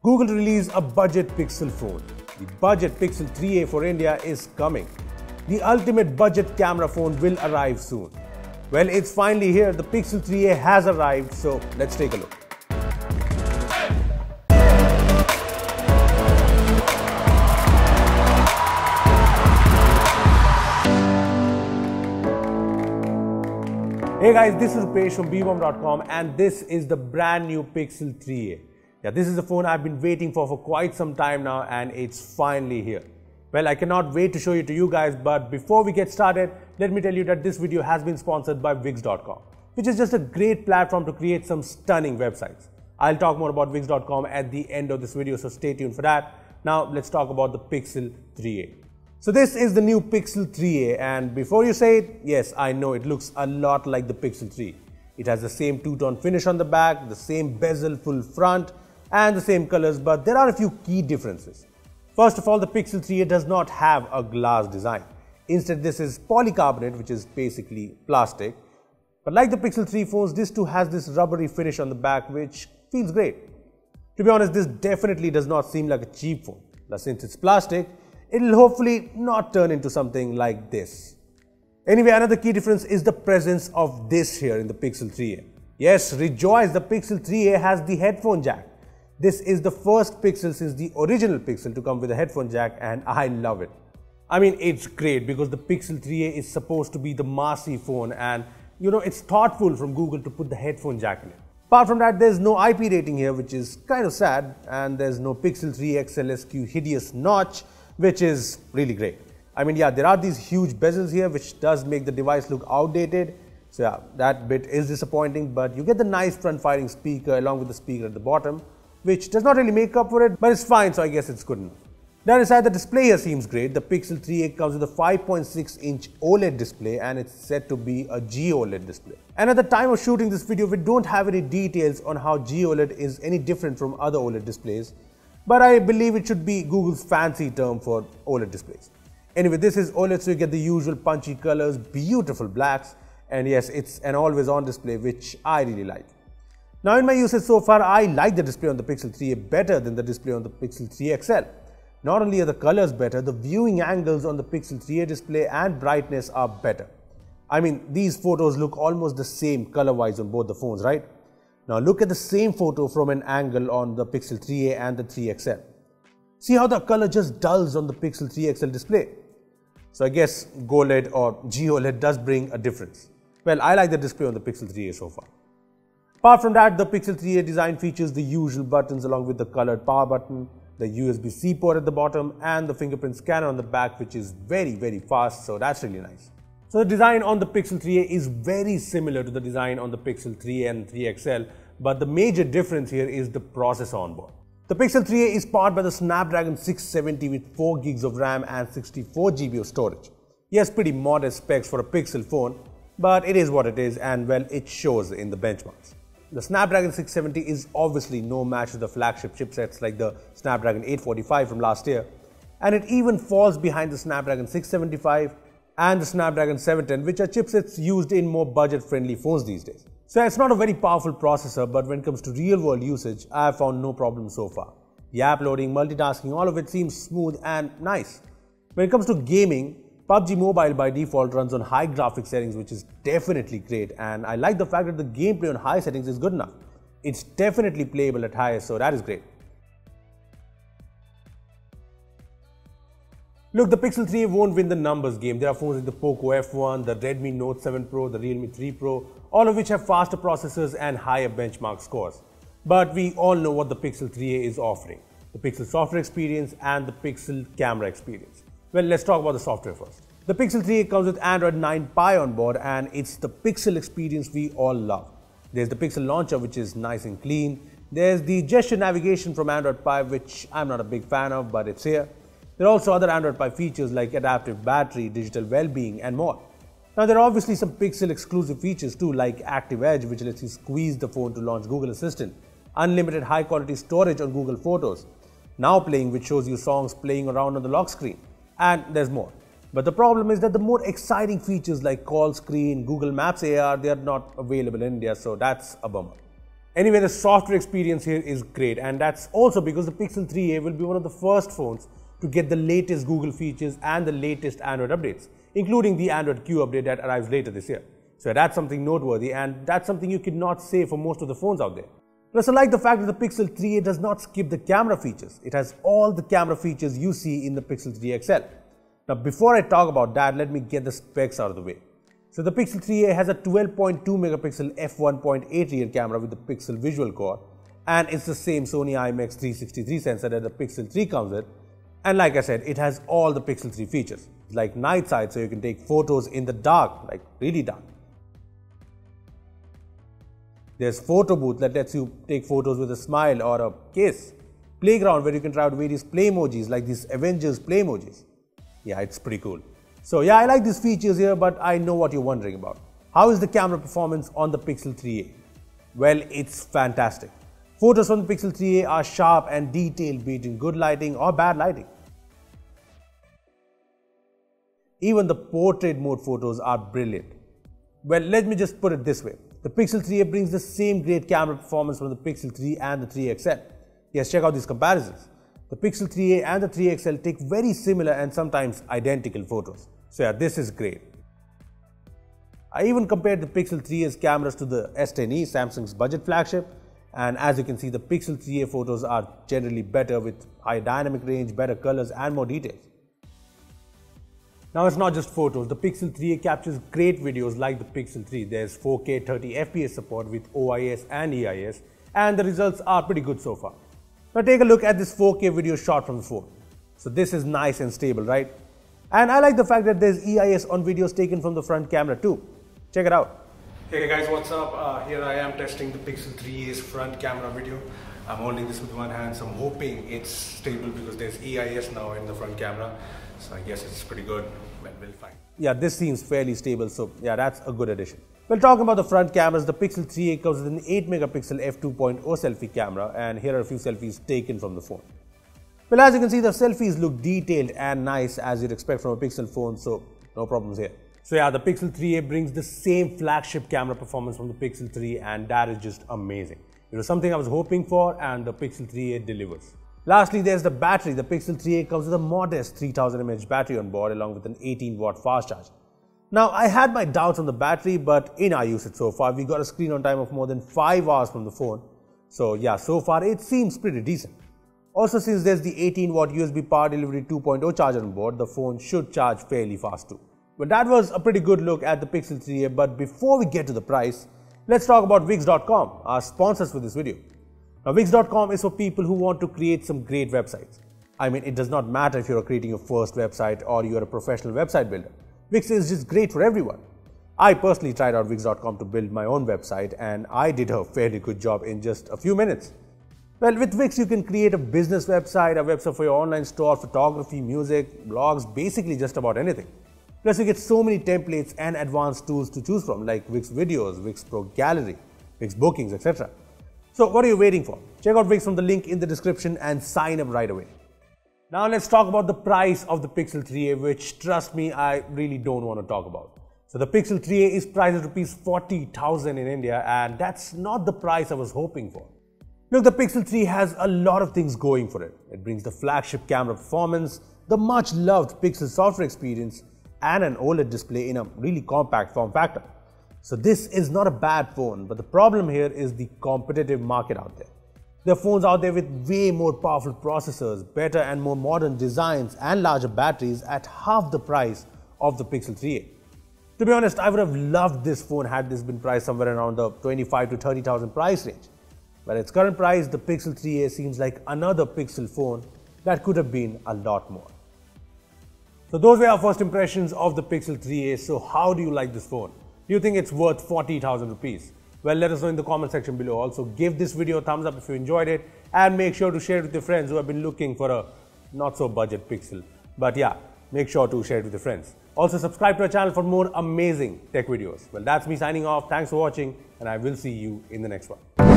Google released a budget Pixel phone. The budget Pixel 3a for India is coming. The ultimate budget camera phone will arrive soon. Well, it's finally here. The Pixel 3a has arrived, so let's take a look. Hey guys, this is Rupesh from Beebom.com and this is the brand new Pixel 3a. Yeah, this is a phone I've been waiting for quite some time now and it's finally here. Well, I cannot wait to show it to you guys, but before we get started, let me tell you that this video has been sponsored by Wix.com, which is just a great platform to create some stunning websites. I'll talk more about Wix.com at the end of this video, so stay tuned for that. Now, let's talk about the Pixel 3a. So this is the new Pixel 3a, and before you say it, yes, I know it looks a lot like the Pixel 3. It has the same two-tone finish on the back, the same bezel full front, and the same colors, but there are a few key differences. First of all, the Pixel 3a does not have a glass design. Instead, this is polycarbonate, which is basically plastic. But like the Pixel 3 phones, this too has this rubbery finish on the back, which feels great. To be honest, this definitely does not seem like a cheap phone. Now, since it's plastic, it'll hopefully not turn into something like this. Anyway, another key difference is the presence of this here in the Pixel 3a. Yes, rejoice, the Pixel 3a has the headphone jack. This is the first Pixel since the original Pixel to come with a headphone jack and I love it. I mean, it's great because the Pixel 3a is supposed to be the massy phone and it's thoughtful from Google to put the headphone jack in it. Apart from that, there's no IP rating here, which is kind of sad, and there's no Pixel 3 XL SQ hideous notch, which is really great. I mean, yeah, there are these huge bezels here, which does make the device look outdated. So yeah, that bit is disappointing, but you get the nice front-firing speaker along with the speaker at the bottom, which does not really make up for it, but it's fine, so I guess it's good enough. Down inside, the display here seems great. The Pixel 3a comes with a 5.6-inch OLED display and it's set to be a GOLED display. And at the time of shooting this video, we don't have any details on how GOLED is any different from other OLED displays, but I believe it should be Google's fancy term for OLED displays. Anyway, this is OLED, so you get the usual punchy colors, beautiful blacks, and yes, it's an always-on display, which I really like. Now, in my usage so far, I like the display on the Pixel 3a better than the display on the Pixel 3 XL. Not only are the colors better, the viewing angles on the Pixel 3a display and brightness are better. I mean, these photos look almost the same color-wise on both the phones, right? Now, look at the same photo from an angle on the Pixel 3a and the 3 XL. See how the color just dulls on the Pixel 3 XL display? So I guess GOLED or GOLED does bring a difference. Well, I like the display on the Pixel 3a so far. Apart from that, the Pixel 3a design features the usual buttons along with the colored power button, the USB-C port at the bottom, and the fingerprint scanner on the back, which is very, very fast, so that's really nice. So the design on the Pixel 3a is very similar to the design on the Pixel 3 and 3 XL, but the major difference here is the processor on board. The Pixel 3a is powered by the Snapdragon 670 with 4 gigs of RAM and 64 GB of storage. Yes, pretty modest specs for a Pixel phone, but it is what it is, and well, it shows in the benchmarks. The Snapdragon 670 is obviously no match to the flagship chipsets like the Snapdragon 845 from last year, and it even falls behind the Snapdragon 675 and the Snapdragon 710, which are chipsets used in more budget-friendly phones these days. So it's not a very powerful processor, but when it comes to real-world usage, I have found no problem so far. The app loading, multitasking, all of it seems smooth and nice. When it comes to gaming, PUBG Mobile by default runs on high graphics settings, which is definitely great, and I like the fact that the gameplay on high settings is good enough. It's definitely playable at highest, so that is great. Look, the Pixel 3a won't win the numbers game. There are phones like the Poco F1, the Redmi Note 7 Pro, the Realme 3 Pro, all of which have faster processors and higher benchmark scores. But we all know what the Pixel 3a is offering: the Pixel software experience and the Pixel camera experience. Well, let's talk about the software first. The Pixel 3a comes with Android 9 Pie on board, and it's the Pixel experience we all love. There's the Pixel launcher, which is nice and clean. There's the gesture navigation from Android Pie, which I'm not a big fan of, but it's here. There are also other Android Pie features like adaptive battery, digital well-being, and more. Now, there are obviously some Pixel exclusive features too, like Active Edge, which lets you squeeze the phone to launch Google Assistant, unlimited high-quality storage on Google Photos, Now Playing, which shows you songs playing around on the lock screen, and there's more. But the problem is that the more exciting features like call screen, Google Maps AR, they are not available in India, so that's a bummer. Anyway, the software experience here is great, and that's also because the Pixel 3a will be one of the first phones to get the latest Google features and the latest Android updates, including the Android Q update that arrives later this year. So that's something noteworthy, and that's something you could not say for most of the phones out there. Plus, I like the fact that the Pixel 3a does not skip the camera features. It has all the camera features you see in the Pixel 3 XL. Now, before I talk about that, let me get the specs out of the way. So the Pixel 3a has a 12.2 megapixel f1.8 rear camera with the Pixel visual core, and it's the same Sony IMX363 sensor that the Pixel 3 comes with. And like I said, it has all the Pixel 3 features, like night sight, so you can take photos in the dark, like really dark. There's photo booth that lets you take photos with a smile or a kiss. Playground where you can try out various play emojis like these Avengers play emojis. Yeah, it's pretty cool. So yeah, I like these features here, but I know what you're wondering about. How is the camera performance on the Pixel 3a? Well, it's fantastic. Photos from the Pixel 3a are sharp and detailed, be it in good lighting or bad lighting. Even the portrait mode photos are brilliant. Well, let me just put it this way. The Pixel 3a brings the same great camera performance from the Pixel 3 and the 3 XL. Yes, check out these comparisons. The Pixel 3a and the 3 XL take very similar and sometimes identical photos. So yeah, this is great. I even compared the Pixel 3a's cameras to the S10e, Samsung's budget flagship, and as you can see, the Pixel 3a photos are generally better with high dynamic range, better colors and more details. Now it's not just photos, the Pixel 3a captures great videos like the Pixel 3. There's 4K 30fps support with OIS and EIS, and the results are pretty good so far. Now take a look at this 4K video shot from the phone. So this is nice and stable, right? And I like the fact that there's EIS on videos taken from the front camera too. Check it out. Hey guys, what's up? Here I am testing the Pixel 3a's front camera video. I'm holding this with one hand, so I'm hoping it's stable because there's EIS now in the front camera. So I guess it's pretty good. Well, we'll find. Yeah, this seems fairly stable, so yeah, that's a good addition. Well, talking about the front cameras, the Pixel 3a comes with an 8 megapixel f2.0 selfie camera, and here are a few selfies taken from the phone. Well, as you can see, the selfies look detailed and nice as you'd expect from a Pixel phone, so no problems here. So yeah, the Pixel 3a brings the same flagship camera performance from the Pixel 3, and that is just amazing. It was something I was hoping for, and the Pixel 3a delivers. Lastly, there's the battery. The Pixel 3a comes with a modest 3000 mAh battery on board along with an 18-watt fast charger. Now, I had my doubts on the battery, but in our usage so far, we got a screen on time of more than 5 hours from the phone. So yeah, so far it seems pretty decent. Also, since there's the 18-watt USB Power Delivery 2.0 charger on board, the phone should charge fairly fast too. But that was a pretty good look at the Pixel 3a, but before we get to the price, let's talk about Wix.com, our sponsors for this video. Now, Wix.com is for people who want to create some great websites. I mean, it does not matter if you're creating your first website or you're a professional website builder. Wix is just great for everyone. I personally tried out Wix.com to build my own website, and I did a fairly good job in just a few minutes. Well, with Wix, you can create a business website, a website for your online store, photography, music, blogs, basically just about anything. Plus, you get so many templates and advanced tools to choose from, like Wix Videos, Wix Pro Gallery, Wix Bookings, etc. So what are you waiting for? Check out Wix from the link in the description and sign up right away. Now let's talk about the price of the Pixel 3a, which, trust me, I really don't want to talk about. So the Pixel 3a is priced at Rs 40,000 in India, and that's not the price I was hoping for. Look, the Pixel 3 has a lot of things going for it. It brings the flagship camera performance, the much loved Pixel software experience, and an OLED display in a really compact form factor. So this is not a bad phone, but the problem here is the competitive market out there. There are phones out there with way more powerful processors, better and more modern designs and larger batteries at half the price of the Pixel 3a. To be honest, I would have loved this phone had this been priced somewhere around the 25 to 30,000 price range. But at its current price, the Pixel 3a seems like another Pixel phone that could have been a lot more. So those were our first impressions of the Pixel 3a. So how do you like this phone? Do you think it's worth 40,000 rupees? Well, let us know in the comment section below. Also, give this video a thumbs up if you enjoyed it, and make sure to share it with your friends who have been looking for a not so budget Pixel. But yeah, make sure to share it with your friends. Also, subscribe to our channel for more amazing tech videos. Well, that's me signing off. Thanks for watching, and I will see you in the next one.